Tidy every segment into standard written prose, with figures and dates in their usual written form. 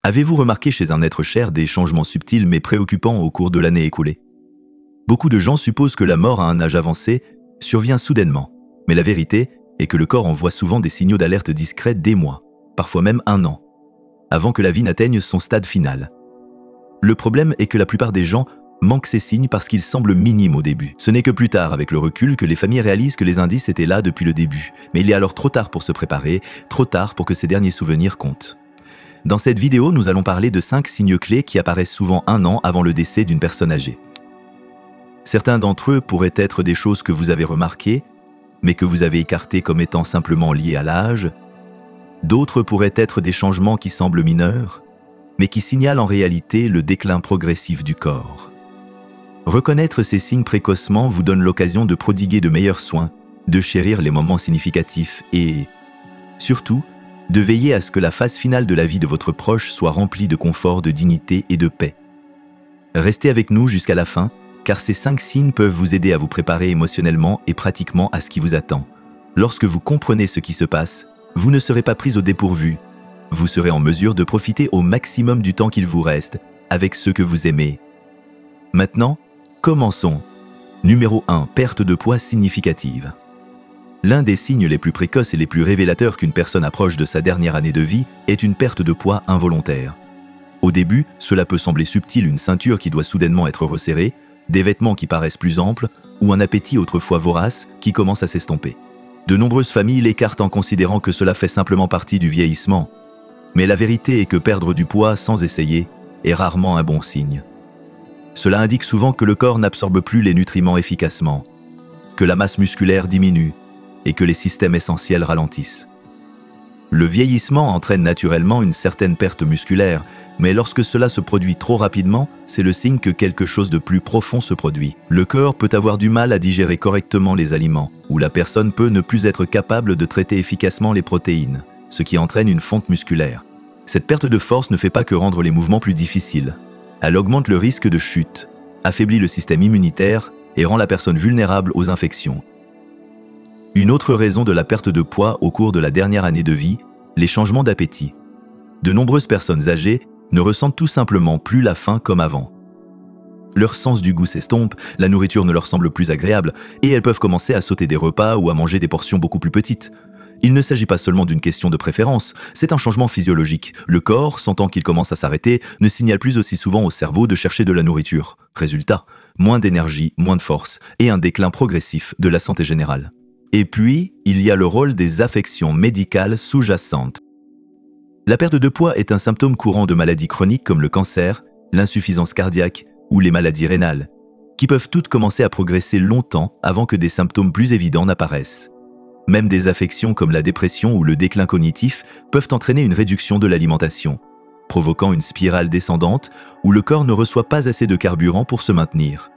Avez-vous remarqué chez un être cher des changements subtils mais préoccupants au cours de l'année écoulée? Beaucoup de gens supposent que la mort à un âge avancé survient soudainement, mais la vérité est que le corps envoie souvent des signaux d'alerte discrets des mois, parfois même un an, avant que la vie n'atteigne son stade final. Le problème est que la plupart des gens manquent ces signes parce qu'ils semblent minimes au début. Ce n'est que plus tard, avec le recul, que les familles réalisent que les indices étaient là depuis le début, mais il est alors trop tard pour se préparer, trop tard pour que ces derniers souvenirs comptent. Dans cette vidéo, nous allons parler de 5 signes clés qui apparaissent souvent un an avant le décès d'une personne âgée. Certains d'entre eux pourraient être des choses que vous avez remarquées, mais que vous avez écartées comme étant simplement liées à l'âge. D'autres pourraient être des changements qui semblent mineurs, mais qui signalent en réalité le déclin progressif du corps. Reconnaître ces signes précocement vous donne l'occasion de prodiguer de meilleurs soins, de chérir les moments significatifs et, surtout, de veiller à ce que la phase finale de la vie de votre proche soit remplie de confort, de dignité et de paix. Restez avec nous jusqu'à la fin, car ces 5 signes peuvent vous aider à vous préparer émotionnellement et pratiquement à ce qui vous attend. Lorsque vous comprenez ce qui se passe, vous ne serez pas pris au dépourvu. Vous serez en mesure de profiter au maximum du temps qu'il vous reste avec ceux que vous aimez. Maintenant, commençons. Numéro 1. Perte de poids significative. L'un des signes les plus précoces et les plus révélateurs qu'une personne approche de sa dernière année de vie est une perte de poids involontaire. Au début, cela peut sembler subtil, une ceinture qui doit soudainement être resserrée, des vêtements qui paraissent plus amples ou un appétit autrefois vorace qui commence à s'estomper. De nombreuses familles l'écartent en considérant que cela fait simplement partie du vieillissement. Mais la vérité est que perdre du poids sans essayer est rarement un bon signe. Cela indique souvent que le corps n'absorbe plus les nutriments efficacement, que la masse musculaire diminue et que les systèmes essentiels ralentissent. Le vieillissement entraîne naturellement une certaine perte musculaire, mais lorsque cela se produit trop rapidement, c'est le signe que quelque chose de plus profond se produit. Le corps peut avoir du mal à digérer correctement les aliments, ou la personne peut ne plus être capable de traiter efficacement les protéines, ce qui entraîne une fonte musculaire. Cette perte de force ne fait pas que rendre les mouvements plus difficiles. Elle augmente le risque de chute, affaiblit le système immunitaire et rend la personne vulnérable aux infections. Une autre raison de la perte de poids au cours de la dernière année de vie, les changements d'appétit. De nombreuses personnes âgées ne ressentent tout simplement plus la faim comme avant. Leur sens du goût s'estompe, la nourriture ne leur semble plus agréable et elles peuvent commencer à sauter des repas ou à manger des portions beaucoup plus petites. Il ne s'agit pas seulement d'une question de préférence, c'est un changement physiologique. Le corps, sentant qu'il commence à s'arrêter, ne signale plus aussi souvent au cerveau de chercher de la nourriture. Résultat, moins d'énergie, moins de force et un déclin progressif de la santé générale. Et puis, il y a le rôle des affections médicales sous-jacentes. La perte de poids est un symptôme courant de maladies chroniques comme le cancer, l'insuffisance cardiaque ou les maladies rénales, qui peuvent toutes commencer à progresser longtemps avant que des symptômes plus évidents n'apparaissent. Même des affections comme la dépression ou le déclin cognitif peuvent entraîner une réduction de l'alimentation, provoquant une spirale descendante où le corps ne reçoit pas assez de carburant pour se maintenir.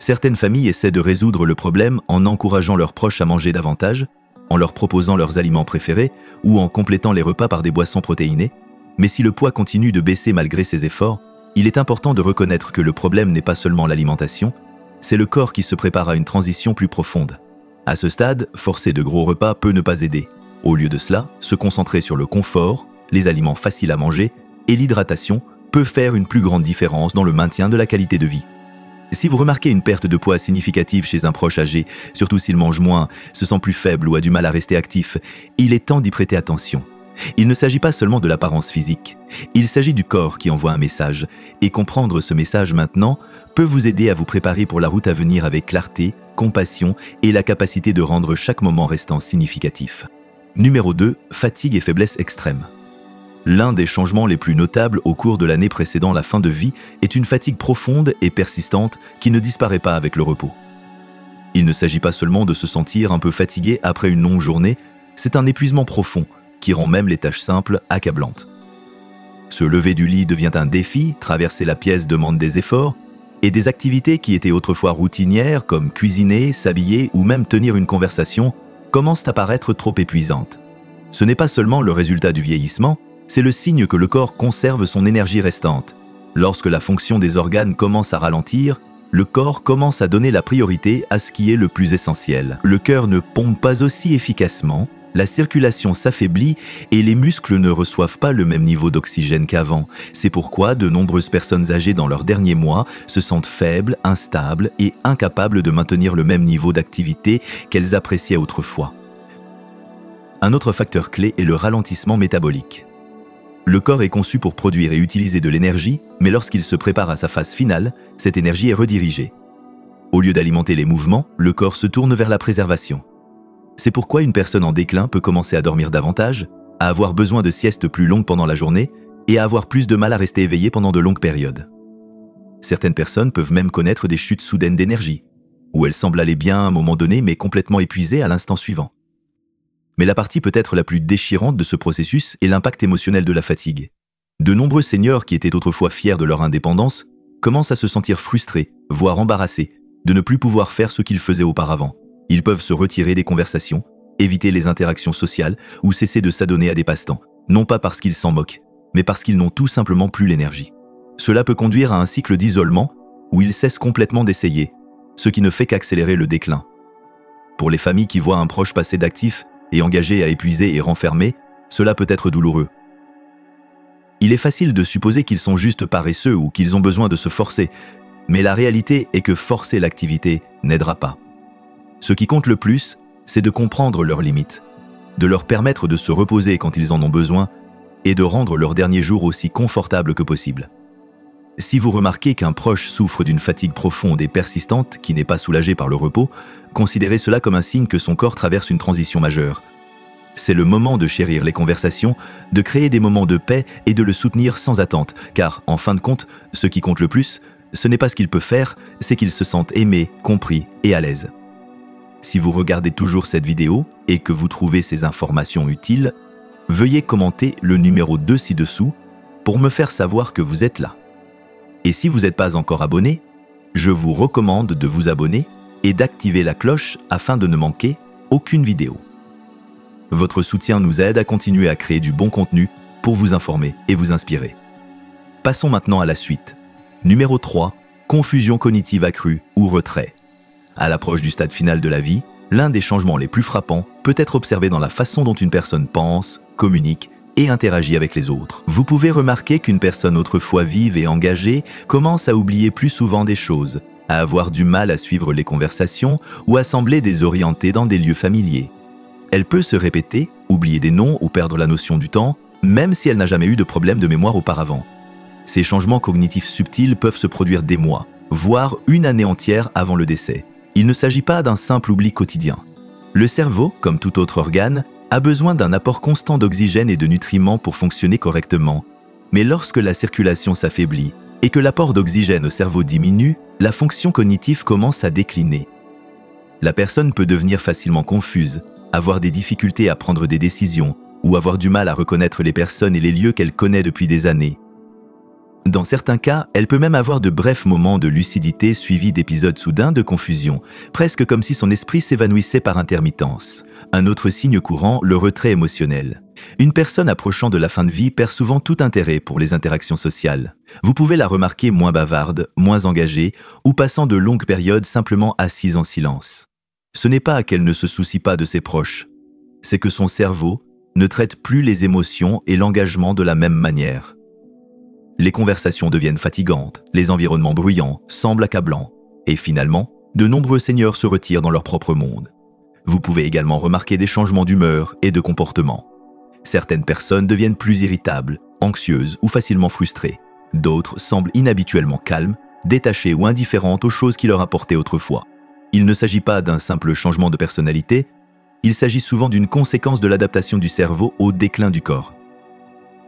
Certaines familles essaient de résoudre le problème en encourageant leurs proches à manger davantage, en leur proposant leurs aliments préférés ou en complétant les repas par des boissons protéinées. Mais si le poids continue de baisser malgré ces efforts, il est important de reconnaître que le problème n'est pas seulement l'alimentation, c'est le corps qui se prépare à une transition plus profonde. À ce stade, forcer de gros repas peut ne pas aider. Au lieu de cela, se concentrer sur le confort, les aliments faciles à manger et l'hydratation peut faire une plus grande différence dans le maintien de la qualité de vie. Si vous remarquez une perte de poids significative chez un proche âgé, surtout s'il mange moins, se sent plus faible ou a du mal à rester actif, il est temps d'y prêter attention. Il ne s'agit pas seulement de l'apparence physique, il s'agit du corps qui envoie un message, et comprendre ce message maintenant peut vous aider à vous préparer pour la route à venir avec clarté, compassion et la capacité de rendre chaque moment restant significatif. Numéro 2. Fatigue et faiblesse extrême. L'un des changements les plus notables au cours de l'année précédant la fin de vie est une fatigue profonde et persistante qui ne disparaît pas avec le repos. Il ne s'agit pas seulement de se sentir un peu fatigué après une longue journée, c'est un épuisement profond qui rend même les tâches simples accablantes. Se lever du lit devient un défi, traverser la pièce demande des efforts, et des activités qui étaient autrefois routinières comme cuisiner, s'habiller ou même tenir une conversation commencent à paraître trop épuisantes. Ce n'est pas seulement le résultat du vieillissement, c'est le signe que le corps conserve son énergie restante. Lorsque la fonction des organes commence à ralentir, le corps commence à donner la priorité à ce qui est le plus essentiel. Le cœur ne pompe pas aussi efficacement, la circulation s'affaiblit et les muscles ne reçoivent pas le même niveau d'oxygène qu'avant. C'est pourquoi de nombreuses personnes âgées dans leurs derniers mois se sentent faibles, instables et incapables de maintenir le même niveau d'activité qu'elles appréciaient autrefois. Un autre facteur clé est le ralentissement métabolique. Le corps est conçu pour produire et utiliser de l'énergie, mais lorsqu'il se prépare à sa phase finale, cette énergie est redirigée. Au lieu d'alimenter les mouvements, le corps se tourne vers la préservation. C'est pourquoi une personne en déclin peut commencer à dormir davantage, à avoir besoin de siestes plus longues pendant la journée et à avoir plus de mal à rester éveillé pendant de longues périodes. Certaines personnes peuvent même connaître des chutes soudaines d'énergie, où elles semblent aller bien à un moment donné mais complètement épuisées à l'instant suivant. Mais la partie peut-être la plus déchirante de ce processus est l'impact émotionnel de la fatigue. De nombreux seniors qui étaient autrefois fiers de leur indépendance commencent à se sentir frustrés, voire embarrassés, de ne plus pouvoir faire ce qu'ils faisaient auparavant. Ils peuvent se retirer des conversations, éviter les interactions sociales ou cesser de s'adonner à des passe-temps, non pas parce qu'ils s'en moquent, mais parce qu'ils n'ont tout simplement plus l'énergie. Cela peut conduire à un cycle d'isolement où ils cessent complètement d'essayer, ce qui ne fait qu'accélérer le déclin. Pour les familles qui voient un proche passer d'actif et engagé à épuiser et renfermer, cela peut être douloureux. Il est facile de supposer qu'ils sont juste paresseux ou qu'ils ont besoin de se forcer, mais la réalité est que forcer l'activité n'aidera pas. Ce qui compte le plus, c'est de comprendre leurs limites, de leur permettre de se reposer quand ils en ont besoin et de rendre leurs derniers jours aussi confortables que possible. Si vous remarquez qu'un proche souffre d'une fatigue profonde et persistante qui n'est pas soulagée par le repos, considérez cela comme un signe que son corps traverse une transition majeure. C'est le moment de chérir les conversations, de créer des moments de paix et de le soutenir sans attente, car, en fin de compte, ce qui compte le plus, ce n'est pas ce qu'il peut faire, c'est qu'il se sente aimé, compris et à l'aise. Si vous regardez toujours cette vidéo et que vous trouvez ces informations utiles, veuillez commenter le numéro 2 ci-dessous pour me faire savoir que vous êtes là. Et si vous n'êtes pas encore abonné, je vous recommande de vous abonner et d'activer la cloche afin de ne manquer aucune vidéo. Votre soutien nous aide à continuer à créer du bon contenu pour vous informer et vous inspirer. Passons maintenant à la suite. Numéro 3, confusion cognitive accrue ou retrait. À l'approche du stade final de la vie, l'un des changements les plus frappants peut être observé dans la façon dont une personne pense, communique et interagit avec les autres. Vous pouvez remarquer qu'une personne autrefois vive et engagée commence à oublier plus souvent des choses, à avoir du mal à suivre les conversations ou à sembler désorientée dans des lieux familiers. Elle peut se répéter, oublier des noms ou perdre la notion du temps, même si elle n'a jamais eu de problème de mémoire auparavant. Ces changements cognitifs subtils peuvent se produire des mois, voire une année entière avant le décès. Il ne s'agit pas d'un simple oubli quotidien. Le cerveau, comme tout autre organe, a besoin d'un apport constant d'oxygène et de nutriments pour fonctionner correctement. Mais lorsque la circulation s'affaiblit et que l'apport d'oxygène au cerveau diminue, la fonction cognitive commence à décliner. La personne peut devenir facilement confuse, avoir des difficultés à prendre des décisions ou avoir du mal à reconnaître les personnes et les lieux qu'elle connaît depuis des années. Dans certains cas, elle peut même avoir de brefs moments de lucidité suivis d'épisodes soudains de confusion, presque comme si son esprit s'évanouissait par intermittence. Un autre signe courant, le retrait émotionnel. Une personne approchant de la fin de vie perd souvent tout intérêt pour les interactions sociales. Vous pouvez la remarquer moins bavarde, moins engagée, ou passant de longues périodes simplement assise en silence. Ce n'est pas qu'elle ne se soucie pas de ses proches, c'est que son cerveau ne traite plus les émotions et l'engagement de la même manière. Les conversations deviennent fatigantes, les environnements bruyants semblent accablants, et finalement, de nombreux seniors se retirent dans leur propre monde. Vous pouvez également remarquer des changements d'humeur et de comportement. Certaines personnes deviennent plus irritables, anxieuses ou facilement frustrées. D'autres semblent inhabituellement calmes, détachées ou indifférentes aux choses qui leur importaient autrefois. Il ne s'agit pas d'un simple changement de personnalité, il s'agit souvent d'une conséquence de l'adaptation du cerveau au déclin du corps.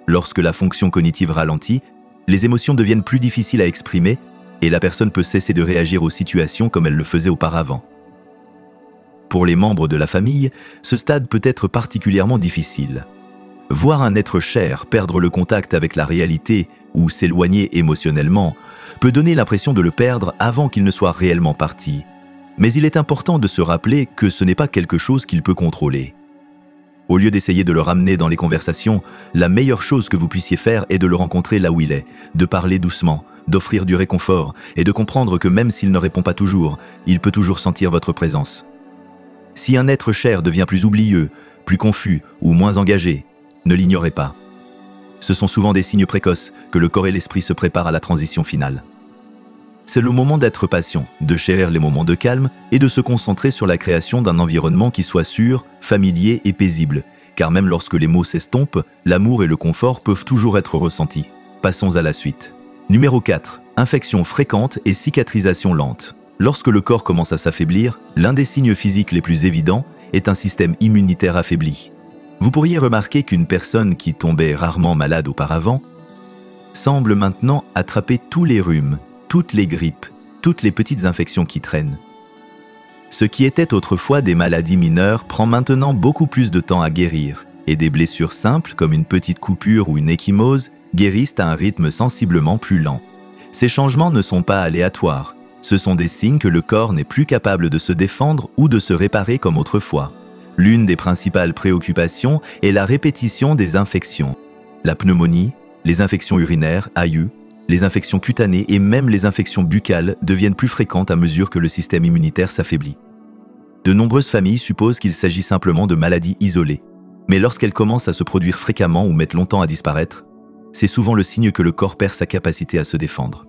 Lorsque la fonction cognitive ralentit, les émotions deviennent plus difficiles à exprimer et la personne peut cesser de réagir aux situations comme elle le faisait auparavant. Pour les membres de la famille, ce stade peut être particulièrement difficile. Voir un être cher perdre le contact avec la réalité ou s'éloigner émotionnellement peut donner l'impression de le perdre avant qu'il ne soit réellement parti. Mais il est important de se rappeler que ce n'est pas quelque chose qu'il peut contrôler. Au lieu d'essayer de le ramener dans les conversations, la meilleure chose que vous puissiez faire est de le rencontrer là où il est, de parler doucement, d'offrir du réconfort et de comprendre que même s'il ne répond pas toujours, il peut toujours sentir votre présence. Si un être cher devient plus oublieux, plus confus ou moins engagés. Ne l'ignorez pas. Ce sont souvent des signes précoces que le corps et l'esprit se préparent à la transition finale. C'est le moment d'être patient, de chérir les moments de calme et de se concentrer sur la création d'un environnement qui soit sûr, familier et paisible, car même lorsque les maux s'estompent, l'amour et le confort peuvent toujours être ressentis. Passons à la suite. Numéro 4. Infections fréquentes et cicatrisation lente. Lorsque le corps commence à s'affaiblir, l'un des signes physiques les plus évidents est un système immunitaire affaibli. Vous pourriez remarquer qu'une personne qui tombait rarement malade auparavant semble maintenant attraper tous les rhumes, toutes les grippes, toutes les petites infections qui traînent. Ce qui était autrefois des maladies mineures prend maintenant beaucoup plus de temps à guérir, et des blessures simples comme une petite coupure ou une ecchymose guérissent à un rythme sensiblement plus lent. Ces changements ne sont pas aléatoires, ce sont des signes que le corps n'est plus capable de se défendre ou de se réparer comme autrefois. L'une des principales préoccupations est la répétition des infections. La pneumonie, les infections urinaires, AIU, les infections cutanées et même les infections buccales deviennent plus fréquentes à mesure que le système immunitaire s'affaiblit. De nombreuses familles supposent qu'il s'agit simplement de maladies isolées, mais lorsqu'elles commencent à se produire fréquemment ou mettent longtemps à disparaître, c'est souvent le signe que le corps perd sa capacité à se défendre.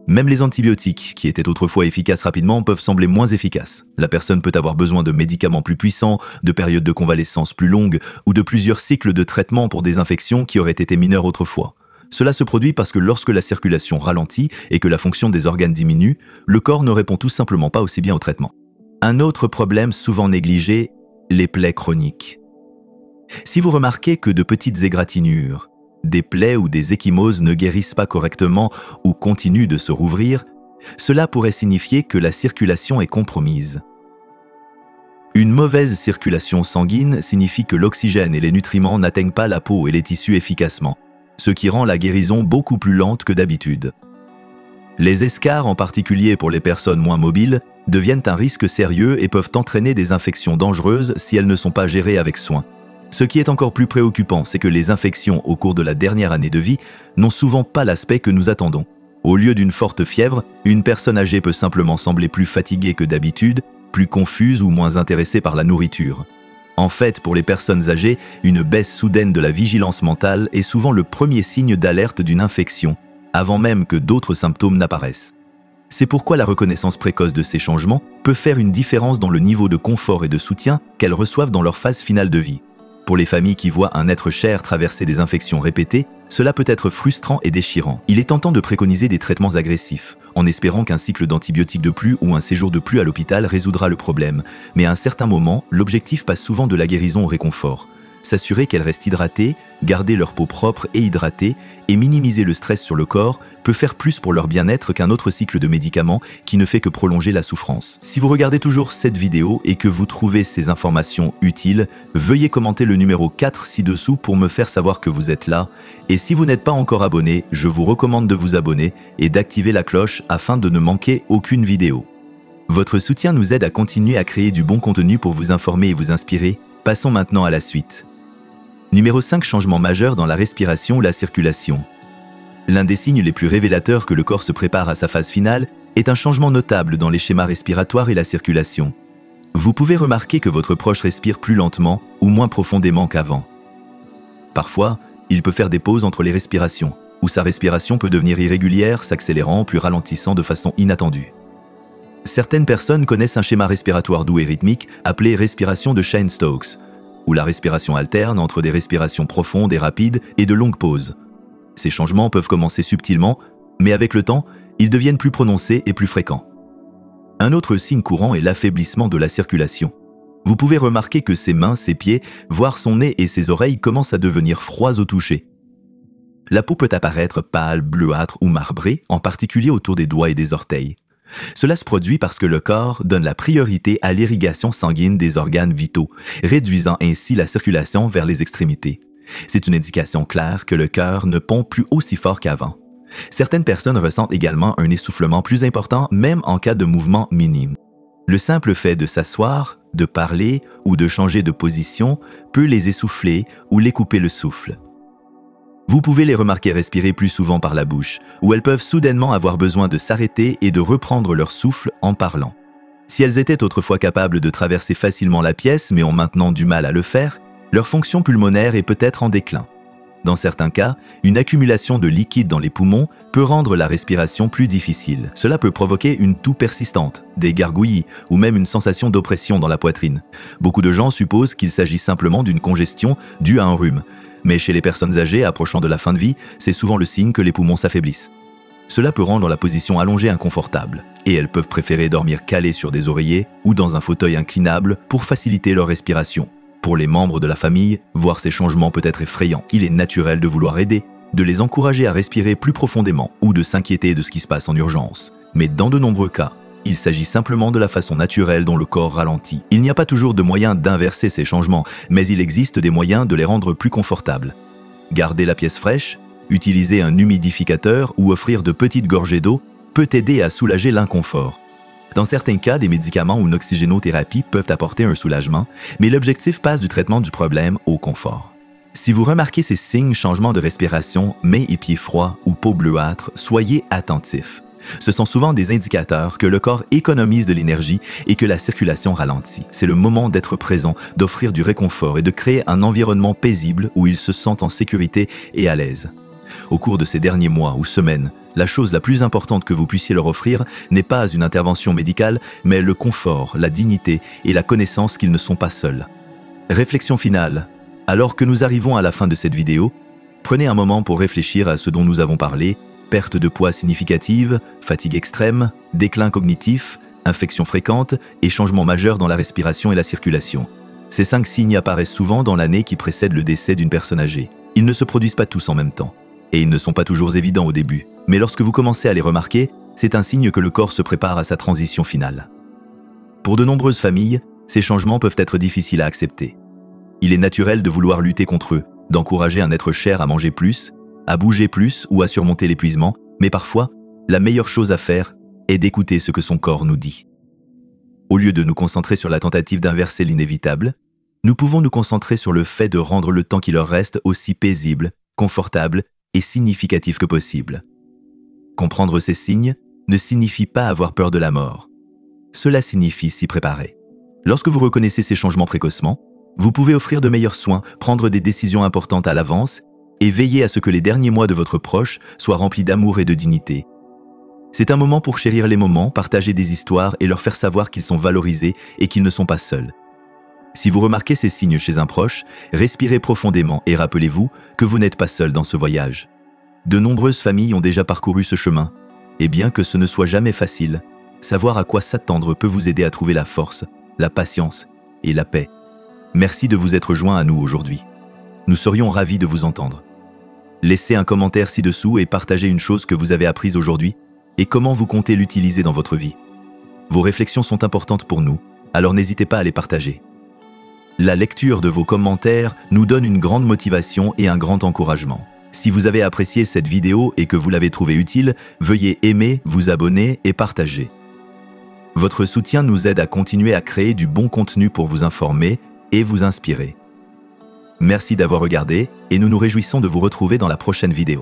Même les antibiotiques, qui étaient autrefois efficaces rapidement, peuvent sembler moins efficaces. La personne peut avoir besoin de médicaments plus puissants, de périodes de convalescence plus longues ou de plusieurs cycles de traitement pour des infections qui auraient été mineures autrefois. Cela se produit parce que lorsque la circulation ralentit et que la fonction des organes diminue, le corps ne répond tout simplement pas aussi bien au traitement. Un autre problème souvent négligé, les plaies chroniques. Si vous remarquez que de petites égratignures, des plaies ou des ecchymoses ne guérissent pas correctement ou continuent de se rouvrir, cela pourrait signifier que la circulation est compromise. Une mauvaise circulation sanguine signifie que l'oxygène et les nutriments n'atteignent pas la peau et les tissus efficacement, ce qui rend la guérison beaucoup plus lente que d'habitude. Les escarres, en particulier pour les personnes moins mobiles, deviennent un risque sérieux et peuvent entraîner des infections dangereuses si elles ne sont pas gérées avec soin. Ce qui est encore plus préoccupant, c'est que les infections au cours de la dernière année de vie n'ont souvent pas l'aspect que nous attendons. Au lieu d'une forte fièvre, une personne âgée peut simplement sembler plus fatiguée que d'habitude, plus confuse ou moins intéressée par la nourriture. En fait, pour les personnes âgées, une baisse soudaine de la vigilance mentale est souvent le premier signe d'alerte d'une infection, avant même que d'autres symptômes n'apparaissent. C'est pourquoi la reconnaissance précoce de ces changements peut faire une différence dans le niveau de confort et de soutien qu'elles reçoivent dans leur phase finale de vie. Pour les familles qui voient un être cher traverser des infections répétées, cela peut être frustrant et déchirant. Il est tentant de préconiser des traitements agressifs, en espérant qu'un cycle d'antibiotiques de plus ou un séjour de plus à l'hôpital résoudra le problème. Mais à un certain moment, l'objectif passe souvent de la guérison au réconfort. S'assurer qu'elles restent hydratées, garder leur peau propre et hydratée, et minimiser le stress sur le corps peut faire plus pour leur bien-être qu'un autre cycle de médicaments qui ne fait que prolonger la souffrance. Si vous regardez toujours cette vidéo et que vous trouvez ces informations utiles, veuillez commenter le numéro 4 ci-dessous pour me faire savoir que vous êtes là. Et si vous n'êtes pas encore abonné, je vous recommande de vous abonner et d'activer la cloche afin de ne manquer aucune vidéo. Votre soutien nous aide à continuer à créer du bon contenu pour vous informer et vous inspirer. Passons maintenant à la suite. Numéro 5. Changement majeur dans la respiration ou la circulation. L'un des signes les plus révélateurs que le corps se prépare à sa phase finale est un changement notable dans les schémas respiratoires et la circulation. Vous pouvez remarquer que votre proche respire plus lentement ou moins profondément qu'avant. Parfois, il peut faire des pauses entre les respirations, ou sa respiration peut devenir irrégulière, s'accélérant puis ralentissant de façon inattendue. Certaines personnes connaissent un schéma respiratoire doux et rythmique appelé respiration de Cheyne-Stokes, où la respiration alterne entre des respirations profondes et rapides et de longues pauses. Ces changements peuvent commencer subtilement, mais avec le temps, ils deviennent plus prononcés et plus fréquents. Un autre signe courant est l'affaiblissement de la circulation. Vous pouvez remarquer que ses mains, ses pieds, voire son nez et ses oreilles commencent à devenir froids au toucher. La peau peut apparaître pâle, bleuâtre ou marbrée, en particulier autour des doigts et des orteils. Cela se produit parce que le corps donne la priorité à l'irrigation sanguine des organes vitaux, réduisant ainsi la circulation vers les extrémités. C'est une indication claire que le cœur ne pompe plus aussi fort qu'avant. Certaines personnes ressentent également un essoufflement plus important, même en cas de mouvement minime. Le simple fait de s'asseoir, de parler ou de changer de position peut les essouffler ou les couper le souffle. Vous pouvez les remarquer respirer plus souvent par la bouche, ou elles peuvent soudainement avoir besoin de s'arrêter et de reprendre leur souffle en parlant. Si elles étaient autrefois capables de traverser facilement la pièce mais ont maintenant du mal à le faire, leur fonction pulmonaire est peut-être en déclin. Dans certains cas, une accumulation de liquide dans les poumons peut rendre la respiration plus difficile. Cela peut provoquer une toux persistante, des gargouillis ou même une sensation d'oppression dans la poitrine. Beaucoup de gens supposent qu'il s'agit simplement d'une congestion due à un rhume. Mais chez les personnes âgées approchant de la fin de vie, c'est souvent le signe que les poumons s'affaiblissent. Cela peut rendre la position allongée inconfortable, et elles peuvent préférer dormir calées sur des oreillers ou dans un fauteuil inclinable pour faciliter leur respiration. Pour les membres de la famille, voir ces changements peut être effrayant. Il est naturel de vouloir aider, de les encourager à respirer plus profondément ou de s'inquiéter de ce qui se passe en urgence. Mais dans de nombreux cas, il s'agit simplement de la façon naturelle dont le corps ralentit. Il n'y a pas toujours de moyen d'inverser ces changements, mais il existe des moyens de les rendre plus confortables. Garder la pièce fraîche, utiliser un humidificateur ou offrir de petites gorgées d'eau peut aider à soulager l'inconfort. Dans certains cas, des médicaments ou une oxygénothérapie peuvent apporter un soulagement, mais l'objectif passe du traitement du problème au confort. Si vous remarquez ces signes, changement de respiration, mains et pieds froids ou peau bleuâtre, soyez attentifs. Ce sont souvent des indicateurs que le corps économise de l'énergie et que la circulation ralentit. C'est le moment d'être présent, d'offrir du réconfort et de créer un environnement paisible où ils se sentent en sécurité et à l'aise. Au cours de ces derniers mois ou semaines, la chose la plus importante que vous puissiez leur offrir n'est pas une intervention médicale, mais le confort, la dignité et la connaissance qu'ils ne sont pas seuls. Réflexion finale. Alors que nous arrivons à la fin de cette vidéo, prenez un moment pour réfléchir à ce dont nous avons parlé: perte de poids significative, fatigue extrême, déclin cognitif, infections fréquentes et changements majeurs dans la respiration et la circulation. Ces 5 signes apparaissent souvent dans l'année qui précède le décès d'une personne âgée. Ils ne se produisent pas tous en même temps. Et ils ne sont pas toujours évidents au début. Mais lorsque vous commencez à les remarquer, c'est un signe que le corps se prépare à sa transition finale. Pour de nombreuses familles, ces changements peuvent être difficiles à accepter. Il est naturel de vouloir lutter contre eux, d'encourager un être cher à manger plus, à bouger plus ou à surmonter l'épuisement, mais parfois, la meilleure chose à faire est d'écouter ce que son corps nous dit. Au lieu de nous concentrer sur la tentative d'inverser l'inévitable, nous pouvons nous concentrer sur le fait de rendre le temps qui leur reste aussi paisible, confortable et significatif que possible. Comprendre ces signes ne signifie pas avoir peur de la mort. Cela signifie s'y préparer. Lorsque vous reconnaissez ces changements précocement, vous pouvez offrir de meilleurs soins, prendre des décisions importantes à l'avance et veiller à ce que les derniers mois de votre proche soient remplis d'amour et de dignité. C'est un moment pour chérir les moments, partager des histoires et leur faire savoir qu'ils sont valorisés et qu'ils ne sont pas seuls. Si vous remarquez ces signes chez un proche, respirez profondément et rappelez-vous que vous n'êtes pas seul dans ce voyage. De nombreuses familles ont déjà parcouru ce chemin, et bien que ce ne soit jamais facile, savoir à quoi s'attendre peut vous aider à trouver la force, la patience et la paix. Merci de vous être joints à nous aujourd'hui. Nous serions ravis de vous entendre. Laissez un commentaire ci-dessous et partagez une chose que vous avez apprise aujourd'hui et comment vous comptez l'utiliser dans votre vie. Vos réflexions sont importantes pour nous, alors n'hésitez pas à les partager. La lecture de vos commentaires nous donne une grande motivation et un grand encouragement. Si vous avez apprécié cette vidéo et que vous l'avez trouvée utile, veuillez aimer, vous abonner et partager. Votre soutien nous aide à continuer à créer du bon contenu pour vous informer et vous inspirer. Merci d'avoir regardé et nous nous réjouissons de vous retrouver dans la prochaine vidéo.